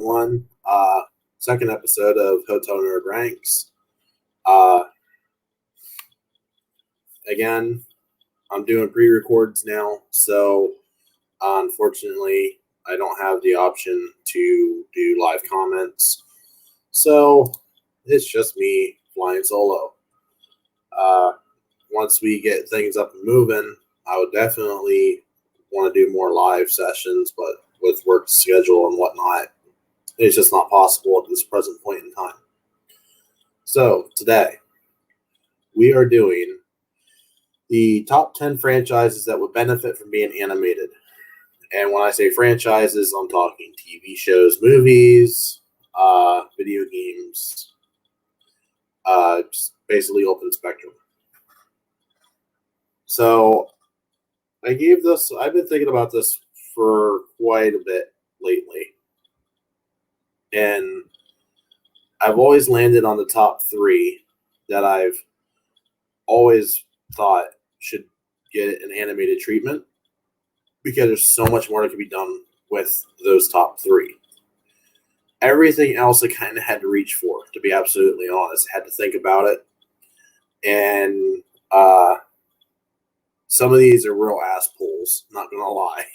everyone. Second episode of Hotel Nerd Ranks. Uh, again, I'm doing pre-records now, so unfortunately, I don't have the option to do live comments. So it's just me flying solo. Once we get things up and moving, I would definitely want to do more live sessions, but with work schedule and whatnot, it's just not possible at this present point in time. So today, we are doing the top 10 franchises that would benefit from being animated. And when I say franchises, I'm talking TV shows, movies, video games, just basically open spectrum. So I've been thinking about this for quite a bit lately. And I've always landed on the top 3 that I've always thought should get an animated treatment because there's so much more that can be done with those top 3. Everything else I kind of had to reach for, to be absolutely honest. I had to think about it. And some of these are real ass pulls, not going to lie.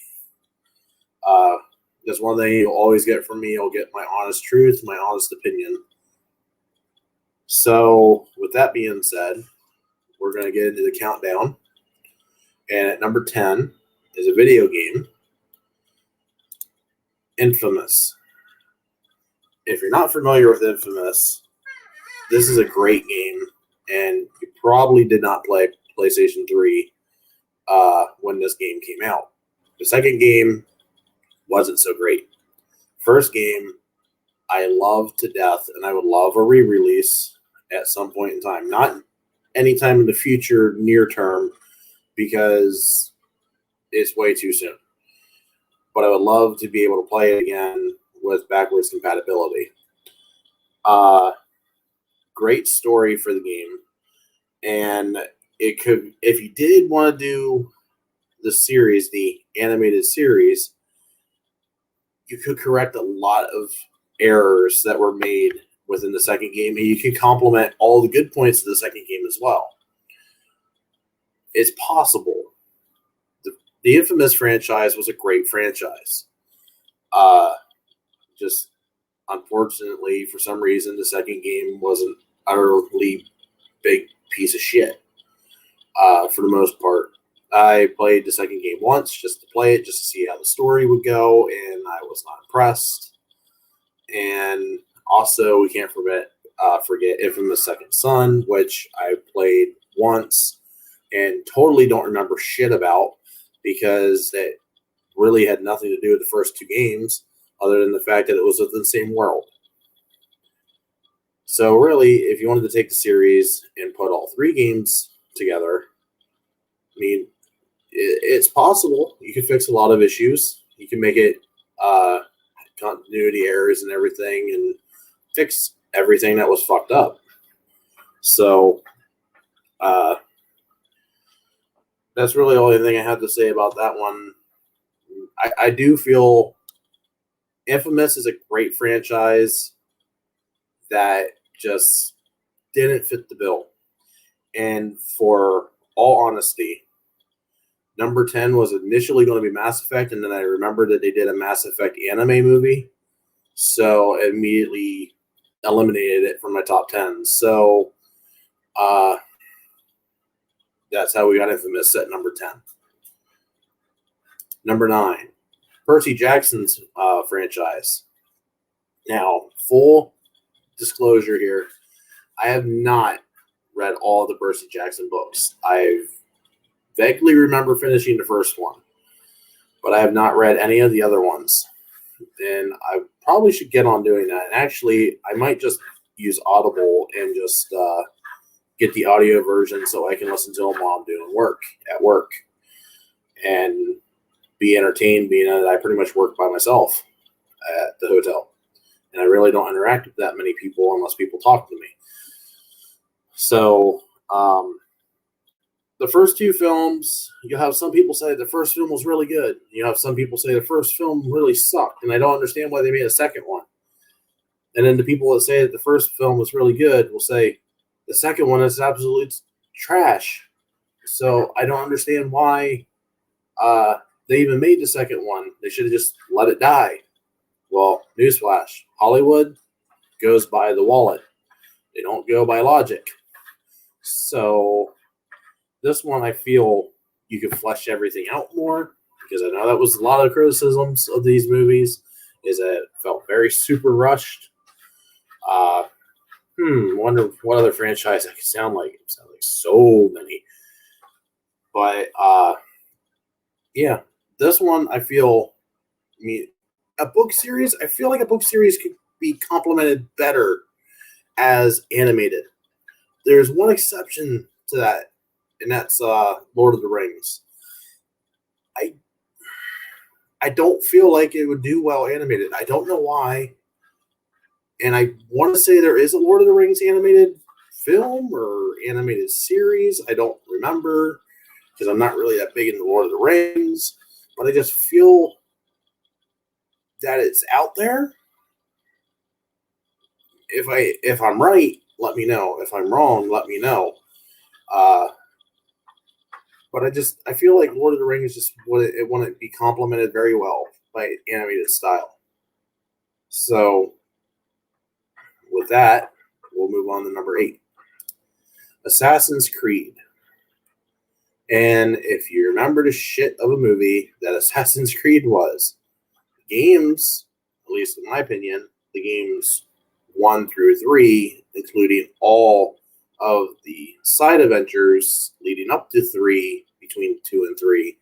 That's one thing you'll always get from me. You'll get my honest truth, my honest opinion. So, with that being said, we're going to get into the countdown. And at number 10 is a video game, Infamous. If you're not familiar with Infamous, this is a great game, and you probably did not play PlayStation 3 when this game came out. The second game wasn't so great. First game, I loved to death, and I would love a re-release at some point in time. Not anytime in the future, near term, because it's way too soon. But I would love to be able to play it again with backwards compatibility. Great story for the game. And it could, if you did want to do the series, the animated series, you could correct a lot of errors that were made within the second game, and you can complement all the good points of the second game as well. It's possible. The Infamous franchise was a great franchise. Just unfortunately, for some reason, the second game was an utterly big piece of shit. For the most part, I played the second game once just to play it, just to see how the story would go, and I was not impressed. And also, we can't forget Infamous Second Son, which I played once and totally don't remember shit about because it really had nothing to do with the first 2 games other than the fact that it was within the same world. So really, if you wanted to take the series and put all 3 games together, I mean, it's possible. You can fix a lot of issues. You can make it continuity errors and everything and fix everything that was fucked up. So that's really the only thing I have to say about that one. I do feel Infamous is a great franchise that just didn't fit the bill. And for all honesty, number 10 was initially going to be Mass Effect, and then I remembered that they did a Mass Effect anime movie, so I immediately eliminated it from my top 10. So that's how we got Infamous at number 10. Number 9, Percy Jackson's franchise. Now, full disclosure here, I have not read all the Percy Jackson books. I vaguely remember finishing the first one, but I have not read any of the other ones. And I probably should get on doing that. And actually, I might just use Audible and just get the audio version so I can listen to them while I'm doing work at work and be entertained, being that I pretty much work by myself at the hotel. And I really don't interact with that many people unless people talk to me. So, the first 2 films, you'll have some people say the first film was really good. You have some people say the first film really sucked, and I don't understand why they made a second one. And then the people that say that the first film was really good will say the second one is absolute trash. So I don't understand why they even made the second one. They should have just let it die. Well, newsflash: Hollywood goes by the wallet. They don't go by logic. So this one, I feel you could flesh everything out more, because I know that was a lot of criticisms of these movies, is that it felt very super rushed. Wonder what other franchise I could sound like. It sounds like so many. But yeah, this one I feel. I mean, a book series. I feel like a book series could be complemented better as animated. There's one exception to that, and that's Lord of the Rings. I don't feel like it would do well animated. I don't know why. And I want to say there is a Lord of the Rings animated film or animated series. I don't remember, because I'm not really that big into Lord of the Rings. But I just feel that it's out there. If I'm right, let me know. If I'm wrong, let me know. But I feel like Lord of the Rings just wouldn't be complemented very well by animated style. So with that, we'll move on to number 8. Assassin's Creed. And if you remember the shit of a movie that Assassin's Creed was, the games, at least in my opinion, the games 1 through 3, including all of the side adventures leading up to 3, between 2 and 3,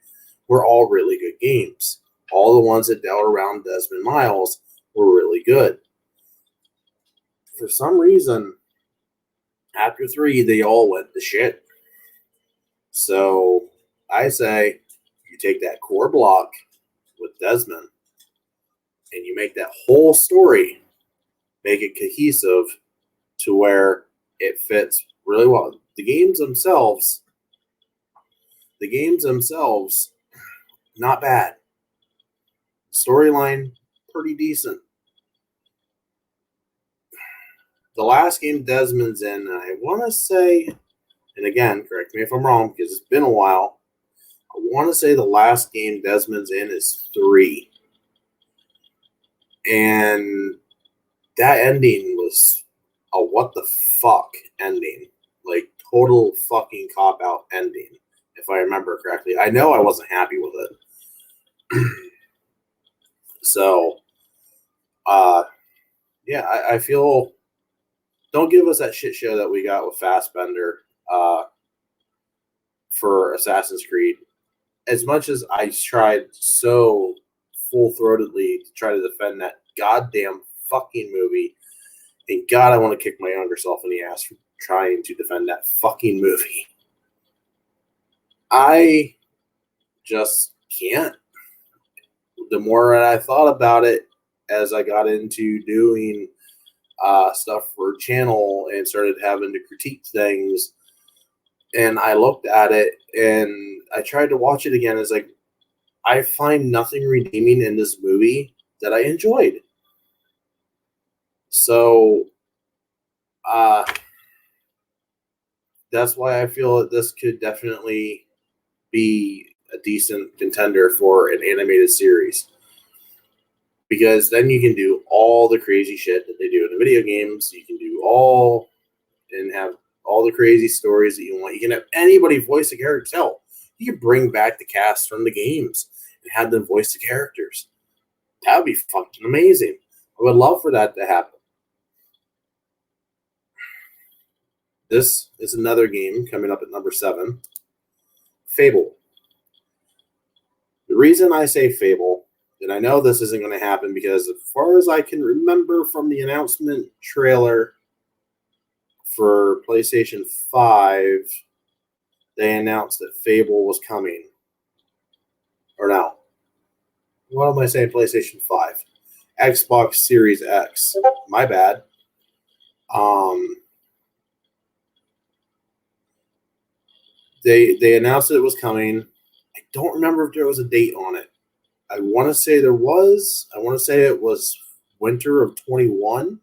were all really good games. All the ones that dealt around Desmond Miles were really good. For some reason, after 3, they all went to shit. So I say you take that core block with Desmond and you make that whole story, make it cohesive to where it fits really well. The games themselves, not bad. Storyline, pretty decent. The last game Desmond's in, I want to say, and again, correct me if I'm wrong because it's been a while, I want to say the last game Desmond's in is 3. And that ending was a what the fuck ending. Like, total fucking cop-out ending, if I remember correctly. I know I wasn't happy with it. So, yeah, I feel... Don't give us that shit show that we got with Fassbender for Assassin's Creed. As much as I tried so full-throatedly to try to defend that goddamn fucking movie, and God, I want to kick my younger self in the ass for trying to defend that fucking movie. I just can't. The more I thought about it as I got into doing stuff for channel and started having to critique things, and I looked at it and I tried to watch it again. It's like, I find nothing redeeming in this movie that I enjoyed. So that's why I feel that this could definitely be a decent contender for an animated series. Because then you can do all the crazy shit that they do in the video games. You can do all and have all the crazy stories that you want. You can have anybody voice the characters. Hell, you can bring back the cast from the games and have them voice the characters. That would be fucking amazing. I would love for that to happen. This is another game coming up at number 7. Fable. The reason I say Fable, and I know this isn't going to happen because as far as I can remember from the announcement trailer for PlayStation 5, they announced that Fable was coming. Or no. What am I saying? PlayStation 5. Xbox Series X. My bad. They announced that it was coming. I don't remember if there was a date on it. I want to say there was. I want to say it was winter of 21.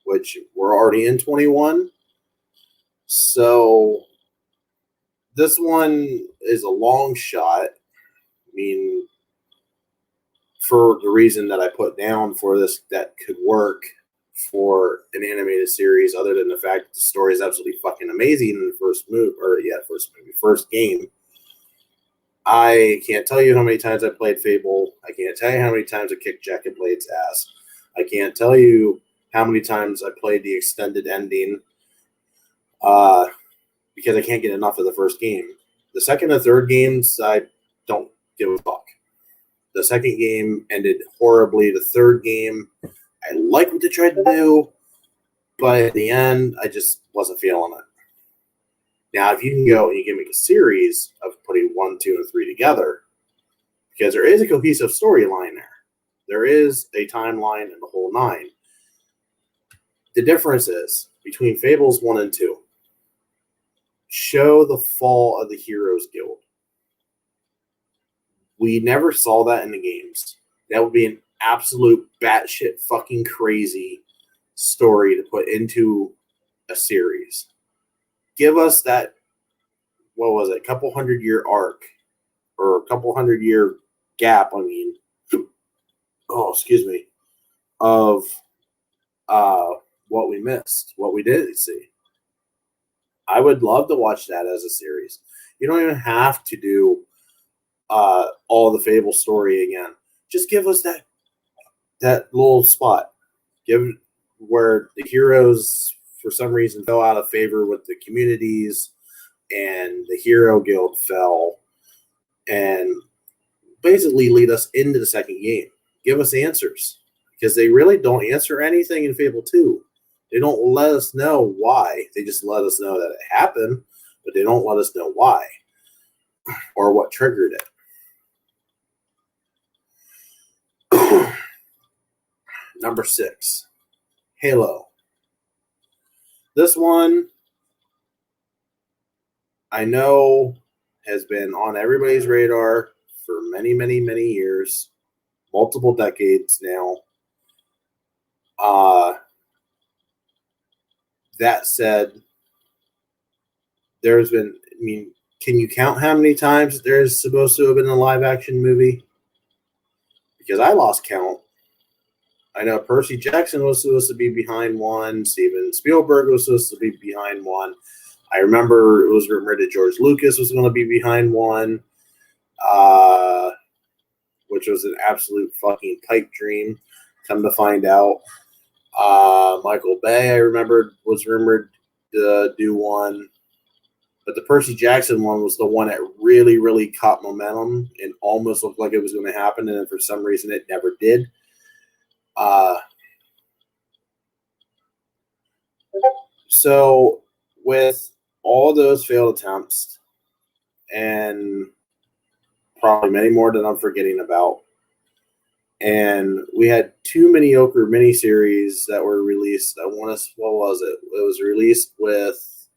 which we're already in 21. So this one is a long shot. I mean, for the reason that I put down for this, that could work for an animated series, other than the fact that the story is absolutely fucking amazing in the first game. I can't tell you how many times I played Fable. I can't tell you how many times I kicked Jack and Blade's ass. I can't tell you how many times I played the extended ending because I can't get enough of the first game. The second and third games, I don't give a fuck. The second game ended horribly. The third game, I like what they tried to do, but at the end, I just wasn't feeling it. Now, if you can go and you can make a series of putting 1, 2, and 3 together, because there is a cohesive storyline there. There is a timeline and the whole nine. The difference is between Fables 1 and 2, show the fall of the Heroes Guild. We never saw that in the games. That would be an absolute batshit fucking crazy story to put into a series. Give us that, what was it, couple 100-year arc, or a couple 100-year gap, of what we missed, what we didn't see. I would love to watch that as a series. You don't even have to do all the Fable story again. Just give us that little spot. Give where the heroes, for some reason, fell out of favor with the communities, and the Hero Guild fell, and basically lead us into the second game. Give us answers, because they really don't answer anything in Fable 2. They don't let us know why. They just let us know that it happened, but they don't let us know why or what triggered it. Number 6, Halo. This one, I know, has been on everybody's radar for many, many, many years, multiple decades now. That said, there's been, can you count how many times there's supposed to have been a live action movie? Because I lost count. I know Percy Jackson was supposed to be behind one. Steven Spielberg was supposed to be behind one. I remember it was rumored that George Lucas was going to be behind one, which was an absolute fucking pipe dream. Come to find out, Michael Bay, I remember, was rumored to do one. But the Percy Jackson one was the one that really, really caught momentum and almost looked like it was going to happen. And then for some reason, it never did. So with all those failed attempts, and probably many more that I'm forgetting about, and we had 2 mediocre miniseries that were released. What was it? It was released with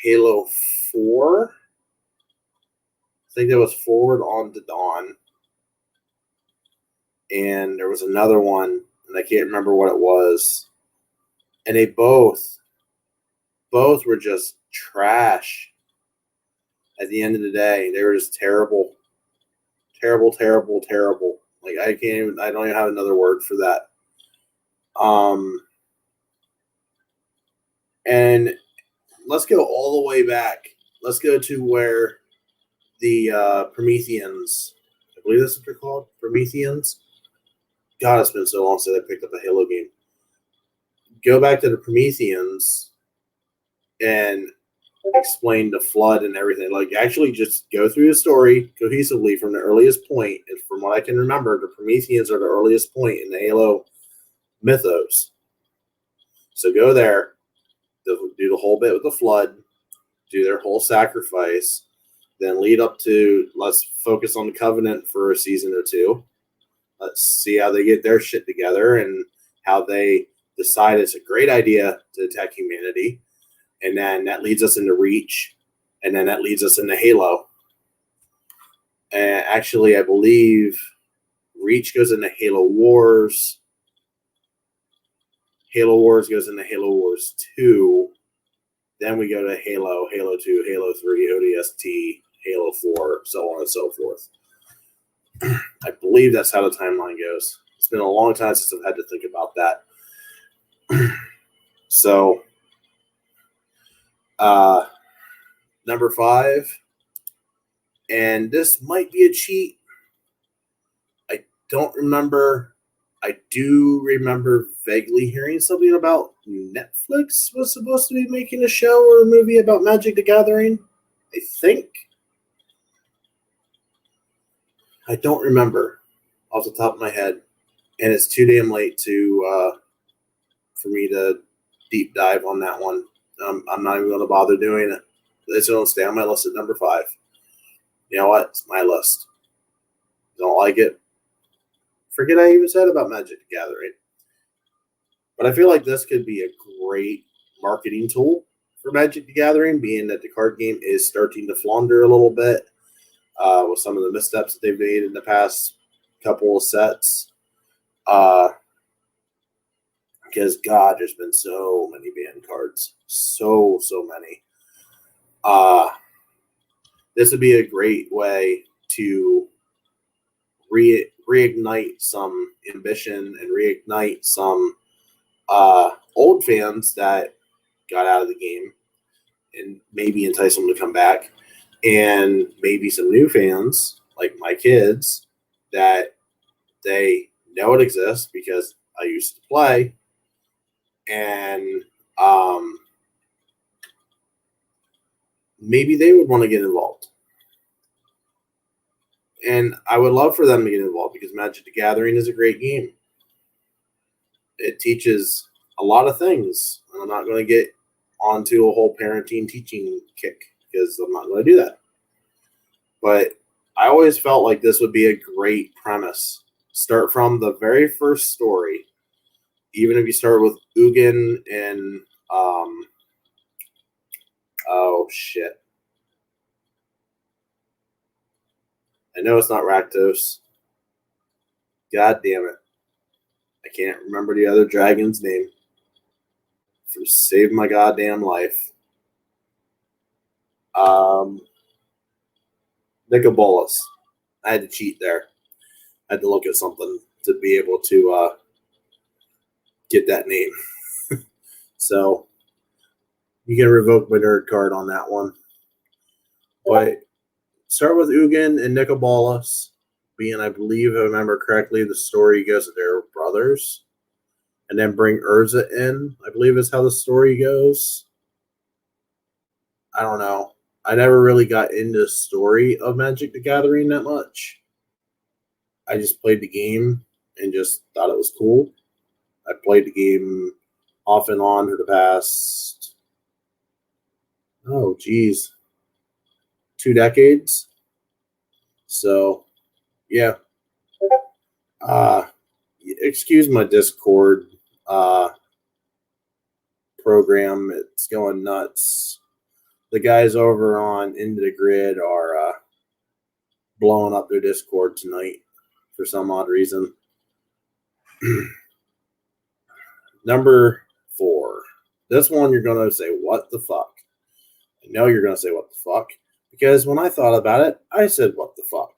Halo 4. I think there was Forward on to Dawn. And there was another one, and I can't remember what it was. And they both were just trash. At the end of the day, they were just terrible. Terrible, terrible, terrible. Like, I don't even have another word for that. And let's go all the way back. Let's go to where the Prometheans, I believe that's what they're called, Prometheans. God, it's been so long since I picked up a Halo game. Go back to the Prometheans and explain the flood and everything. Like, actually just go through the story cohesively from the earliest point. And from what I can remember, the Prometheans are the earliest point in the Halo mythos. So go there, do the whole bit with the flood, do their whole sacrifice, then lead up to, let's focus on the Covenant for a season or 2. Let's see how they get their shit together and how they decide it's a great idea to attack humanity. And then that leads us into Reach. And then that leads us into Halo. And actually, I believe Reach goes into Halo Wars. Halo Wars goes into Halo Wars 2. Then we go to Halo, Halo 2, Halo 3, ODST, Halo 4, so on and so forth. I believe that's how the timeline goes. It's been a long time since I've had to think about that. So, number 5, and this might be a cheat. I don't remember. I do remember vaguely hearing something about Netflix was supposed to be making a show or a movie about Magic the Gathering. I think. I don't remember off the top of my head. And it's too damn late for me to deep dive on that one. I'm not even going to bother doing it. It's going to stay on my list at number 5. You know what? It's my list. Don't like it. Forget I even said about Magic the Gathering. But I feel like this could be a great marketing tool for Magic the Gathering, being that the card game is starting to flounder a little bit with some of the missteps that they've made in the past couple of sets. Because, God, there's been so many banned cards. So many. This would be a great way to reignite some ambition and reignite some old fans that got out of the game and maybe entice them to come back, and maybe some new fans like my kids that they know it exists because I used to play, and maybe they would want to get involved. And I would love for them to get involved because Magic the Gathering is a great game. It teaches a lot of things. And I'm not going to get onto a whole parenting teaching kick because I'm not going to do that. But I always felt like this would be a great premise. Start from the very first story. Even if you start with Ugin and oh shit. I know it's not Rakdos. God damn it. I can't remember the other dragon's name. To save my goddamn life. Nicobolus. I had to cheat there. I had to look at something to be able to get that name. So you can revoke my nerd card on that one. But start with Ugin and Nicobolus. Being, I believe, if I remember correctly, the story goes that they're brothers. And then bring Urza in, I believe is how the story goes. I don't know. I never really got into the story of Magic the Gathering that much. I just played the game and just thought it was cool. I played the game off and on for the past, 2 decades. So, yeah. Excuse my Discord program. It's going nuts. The guys over on Into the Grid are blowing up their Discord tonight for some odd reason. Number 4. This one you're going to say, what the fuck? I know you're going to say, what the fuck? Because when I thought about it, I said, what the fuck?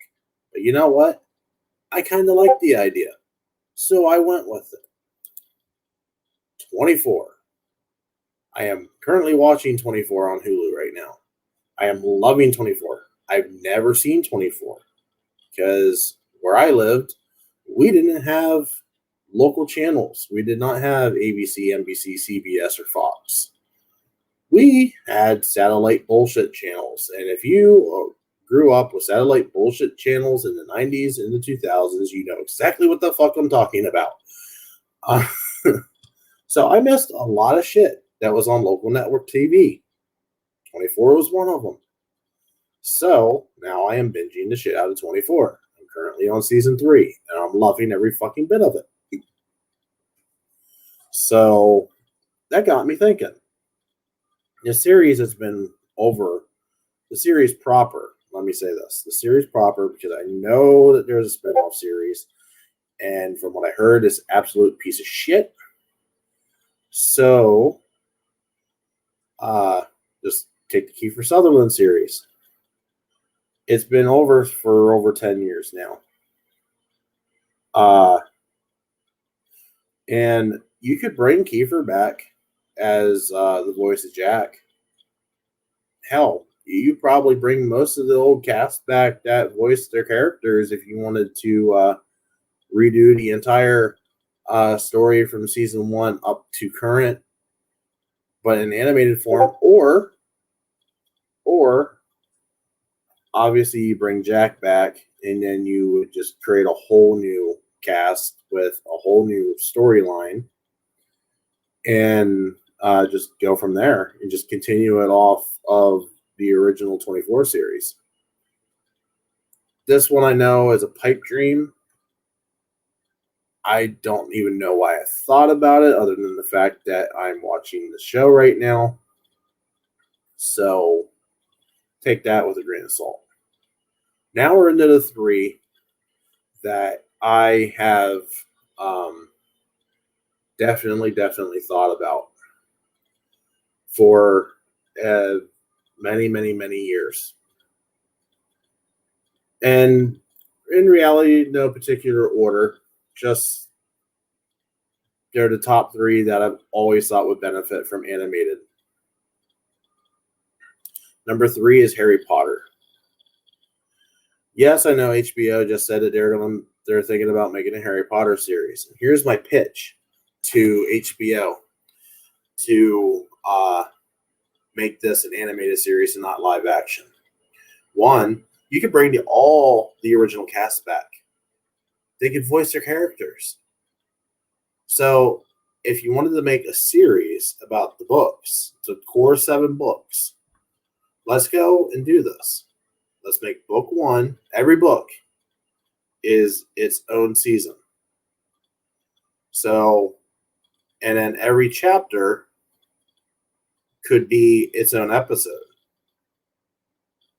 But you know what? I kind of liked the idea. So I went with it. 24. I am currently watching 24 on Hulu right now. I am loving 24. I've never seen 24 because where I lived, we didn't have local channels. We did not have ABC, NBC, CBS, or Fox. We had satellite bullshit channels. And if you grew up with satellite bullshit channels in the 90s and the 2000s, you know exactly what the fuck I'm talking about. So I missed a lot of shit that was on local network TV. 24 was one of them. So now I am binging the shit out of 24. I'm currently on season 3, and I'm loving every fucking bit of it. So that got me thinking. The series has been over. The series proper, let me say this. The series proper, because I know that there's a spinoff series, and from what I heard, it's an absolute piece of shit. So, just take the Kiefer Sutherland series. It's been over for over 10 years now. And you could bring Kiefer back as the voice of Jack. Hell, you probably bring most of the old cast back that voiced their characters if you wanted to redo the entire story from season 1 up to current, but in animated form, or obviously you bring Jack back and then you would just create a whole new cast with a whole new storyline and just go from there and just continue it off of the original 24 series. This one I know is a pipe dream. I don't even know why I thought about it other than the fact that I'm watching the show right now. So take that with a grain of salt. Now we're into the 3 that I have definitely thought about for many years. And in reality, no particular order, just they're the top 3 that I've always thought would benefit from animated. Number 3 is Harry Potter. Yes, I know HBO just said that they're thinking about making a Harry Potter series. And here's my pitch to HBO to make this an animated series and not live action. 1, you could bring all the original cast back. They could voice their characters. So if you wanted to make a series about the books, it's a core 7 books, let's go and do this. Let's make book 1. Every book is its own season. So, and then every chapter could be its own episode.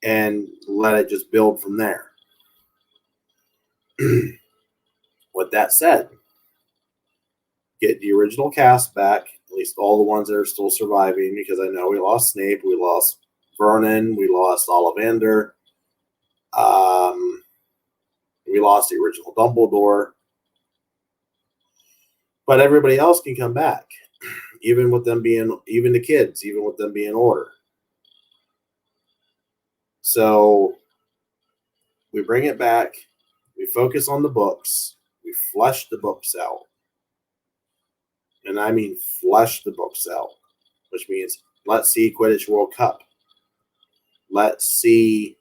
And let it just build from there. With that said, get the original cast back, at least all the ones that are still surviving, because I know we lost Snape, we lost Vernon, we lost Ollivander. We lost the original Dumbledore, but everybody else can come back, even with them being, even the kids, even with them being older. So we bring it back, we focus on the books, we flesh the books out, and I mean flesh the books out, which means let's see Quidditch World Cup, let's see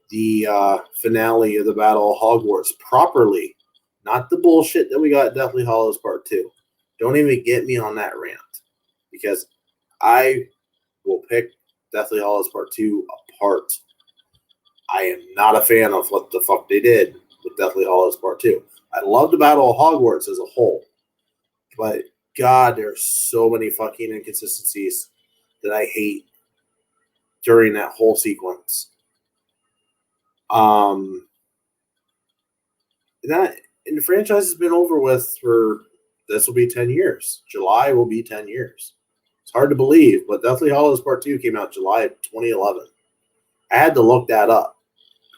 the finale of the Battle of Hogwarts properly, not the bullshit that we got at Deathly Hallows Part 2. Don't even get me on that rant, because I will pick Deathly Hallows Part 2 apart. I am not a fan of what the fuck they did with Deathly Hallows Part 2. I love the Battle of Hogwarts as a whole, but God, there's so many fucking inconsistencies that I hate during that whole sequence. And the franchise has been over with for, this will be 10 years. July will be 10 years. It's hard to believe, but Deathly Hallows Part 2 came out July of 2011. I had to look that up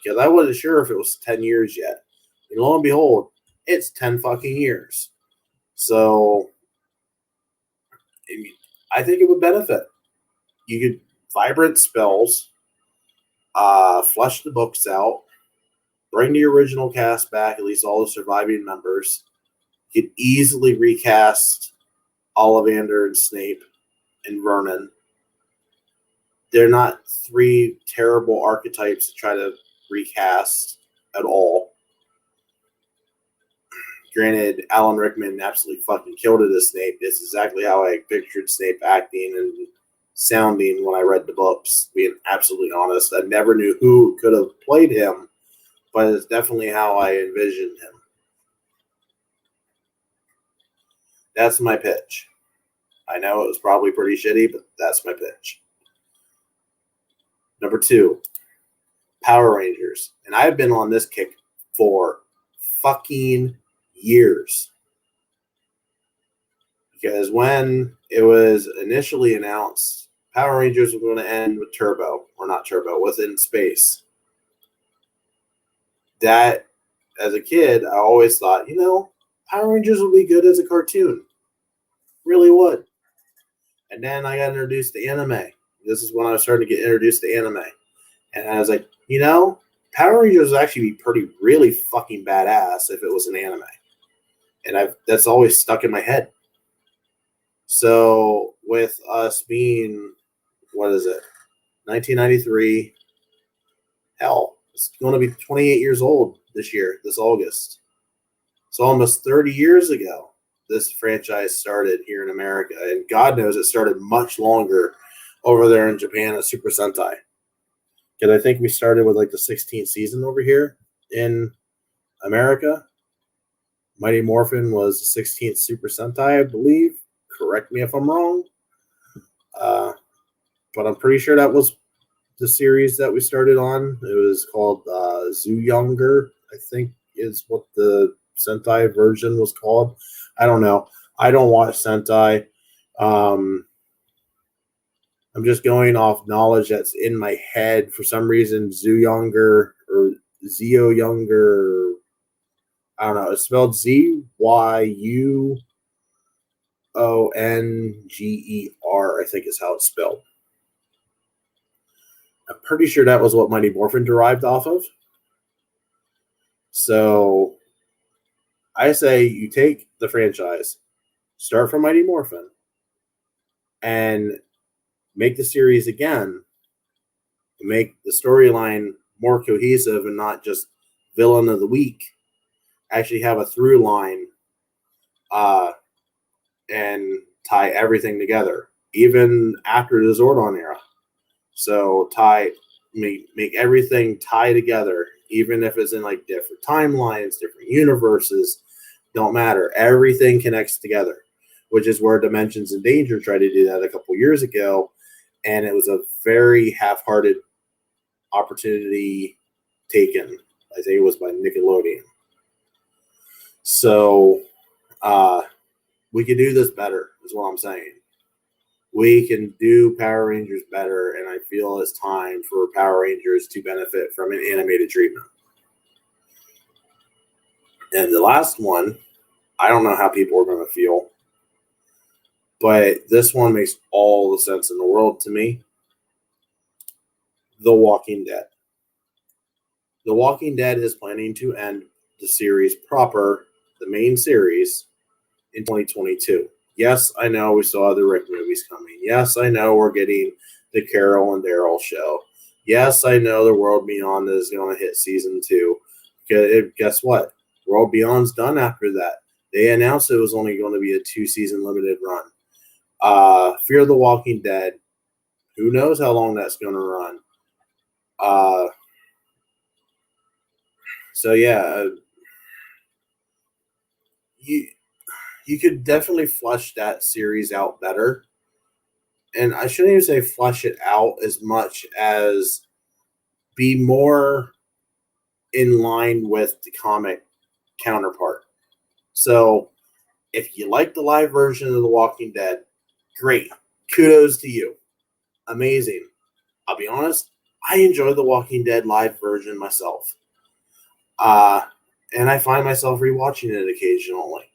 because I wasn't sure if it was 10 years yet. And lo and behold, it's 10 fucking years. So, I think it would benefit. You could vibrant spells, flesh the books out, bring the original cast back, at least all the surviving members. You could easily recast Ollivander and Snape and Vernon. They're not 3 terrible archetypes to try to recast at all. Granted, Alan Rickman absolutely fucking killed it as Snape. It's exactly how I pictured Snape acting and sounding when I read the books, being absolutely honest. I never knew who could have played him, but it's definitely how I envisioned him. That's my pitch. I know it was probably pretty shitty, but that's my pitch. Number 2, Power Rangers. And I've been on this kick for fucking years. Because when it was initially announced, Power Rangers was going to end with Turbo, or not Turbo, within space. That, as a kid, I always thought, Power Rangers would be good as a cartoon. Really would. And then I got introduced to anime. This is when I started to get introduced to anime. And I was like, Power Rangers would actually be really fucking badass if it was an anime. And that's always stuck in my head. So with us being, 1993, hell, it's going to be 28 years old this year, this August. So almost 30 years ago, this franchise started here in America. And God knows it started much longer over there in Japan as Super Sentai. Because I think we started with the 16th season over here in America. Mighty Morphin was the 16th Super Sentai, I believe. Correct me if I'm wrong. But I'm pretty sure that was the series that we started on. It was called Zooyonger, I think is what the Sentai version was called. I don't know. I don't watch Sentai. I'm just going off knowledge that's in my head. For some reason, Zooyonger or Zio Younger, I don't know. It's spelled Zyuonger, I think is how it's spelled. I'm pretty sure that was what Mighty Morphin derived off of. So I say you take the franchise, start from Mighty Morphin, and make the series again, make the storyline more cohesive and not just villain of the week. Actually have a through line and tie everything together, even after the Zordon era. So make everything tie together, even if it's in different timelines, different universes, don't matter. Everything connects together, which is where Dimensions in Danger tried to do that a couple years ago, and it was a very half-hearted opportunity taken. I think it was by Nickelodeon. So we could do this better, is what I'm saying. We can do Power Rangers better, and I feel it's time for Power Rangers to benefit from an animated treatment. And the last one, I don't know how people are going to feel, but this one makes all the sense in the world to me. The Walking Dead. The Walking Dead is planning to end the series proper, the main series, in 2022. Yes, I know we still have the Rick movies coming. Yes, I know we're getting the Carol and Daryl show. Yes, I know the World Beyond is going to hit season 2. Guess what? World Beyond's done after that. They announced it was only going to be a 2-season limited run. Fear the Walking Dead. Who knows how long that's going to run? So yeah, you could definitely flesh that series out better. And I shouldn't even say flesh it out as much as be more in line with the comic counterpart. So if you like the live version of The Walking Dead, great. Kudos to you. Amazing. I'll be honest, I enjoy The Walking Dead live version myself. And I find myself rewatching it occasionally.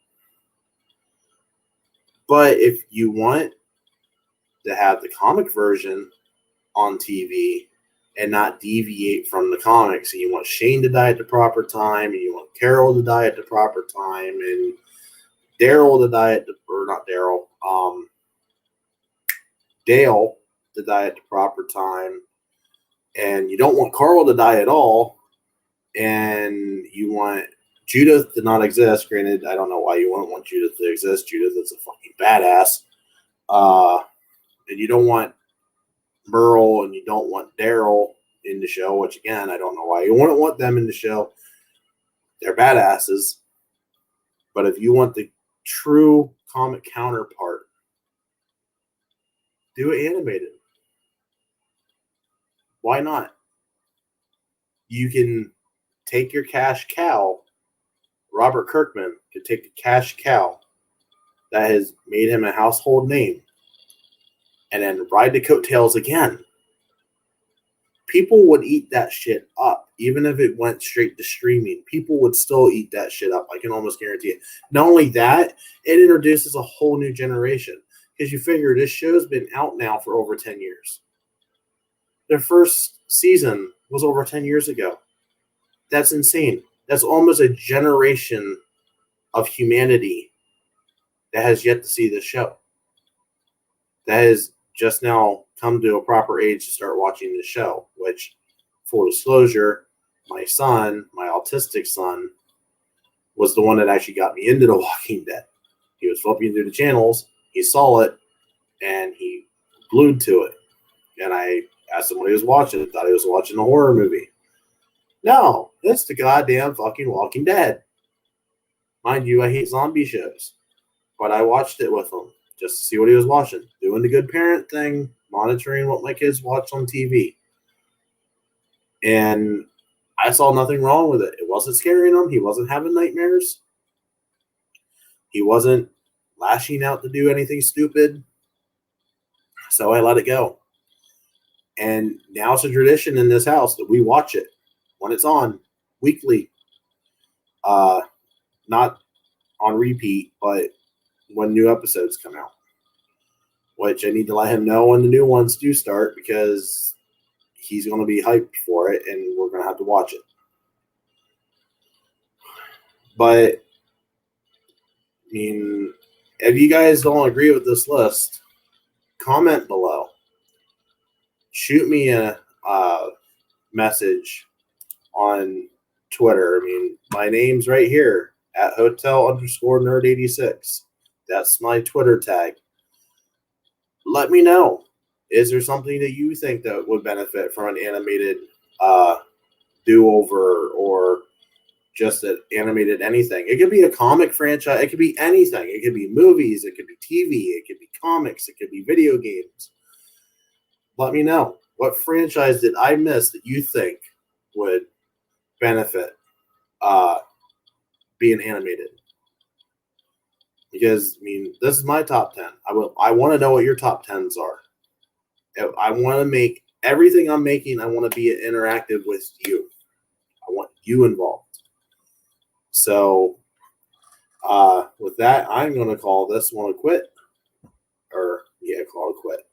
But if you want to have the comic version on TV and not deviate from the comics, and you want Shane to die at the proper time, and you want Carol to die at the proper time, and Daryl to die at Dale to die at the proper time, and you don't want Carl to die at all, and you want Judith to not exist. Granted, I don't know why you wouldn't want Judith to exist. Judith is a fucking badass. And you don't want Merle and you don't want Daryl in the show, which again, I don't know why you wouldn't want them in the show. They're badasses. But if you want the true comic counterpart, do it animated. Why not? You can take your cash cow. Robert Kirkman could take the cash cow that has made him a household name and then ride the coattails again, people would eat that shit up. Even if it went straight to streaming, people would still eat that shit up. I can almost guarantee it. Not only that, it introduces a whole new generation. Because you figure this show's been out now for over 10 years. Their first season was over 10 years ago. That's insane. That's almost a generation of humanity that has yet to see this show. That has just now come to a proper age to start watching the show, which, full disclosure, my son, my autistic son, was the one that actually got me into The Walking Dead. He was flipping through the channels, he saw it, and he glued to it. And I asked him what he was watching. I thought he was watching a horror movie. No, it's the goddamn fucking Walking Dead. Mind you, I hate zombie shows. But I watched it with him just to see what he was watching. Doing the good parent thing, monitoring what my kids watch on TV. And I saw nothing wrong with it. It wasn't scaring him. He wasn't having nightmares. He wasn't lashing out to do anything stupid. So I let it go. And now it's a tradition in this house that we watch it when it's on weekly. Not on repeat, but when new episodes come out. Which I need to let him know when the new ones do start because he's going to be hyped for it and we're going to have to watch it. But, I mean, if you guys don't agree with this list, comment below. Shoot me a message on Twitter. I mean, my name's right here at hotel_nerd86. That's my Twitter tag. Let me know. Is there something that you think that would benefit from an animated do-over or just an animated anything? It could be a comic franchise. It could be anything. It could be movies. It could be TV. It could be comics. It could be video games. Let me know. What franchise did I miss that you think would benefit being animated? Because, I mean, this is my top 10. I want to know what your top 10s are. I want to make everything I'm making, I want to be interactive with you. I want you involved. So, with that, I'm going to call this one a quit. Call it a quit.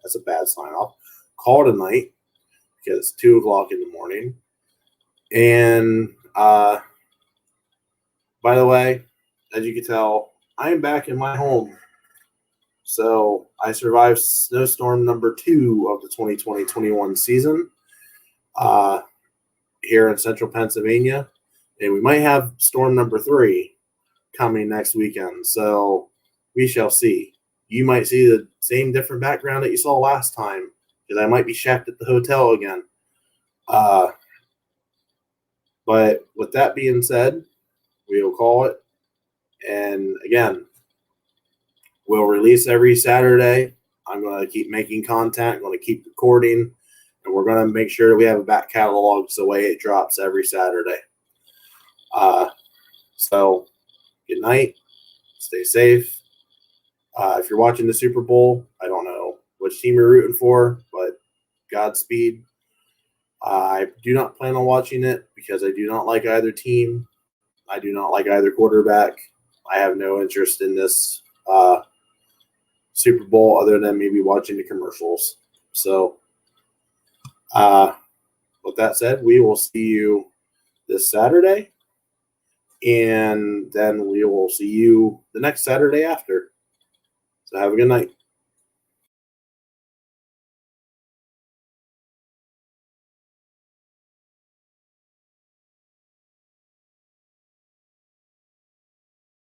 That's a bad sign off. Call it a night because it's 2 o'clock in the morning. And, by the way, as you can tell, I am back in my home. So I survived snowstorm number 2 of the 2020-21 season here in central Pennsylvania. And we might have storm number 3 coming next weekend. So we shall see. You might see the same different background that you saw last time because I might be shacked at the hotel again. But with that being said, we will call it. And again, we'll release every Saturday. I'm going to keep making content. I'm going to keep recording. And we're going to make sure that we have a back catalog so the way it drops every Saturday. So, good night. Stay safe. If you're watching the Super Bowl, I don't know which team you're rooting for, but Godspeed. I do not plan on watching it because I do not like either team. I do not like either quarterback. I have no interest in this Super Bowl other than maybe watching the commercials. So, with that said, we will see you this Saturday, and then we will see you the next Saturday after. So have a good night.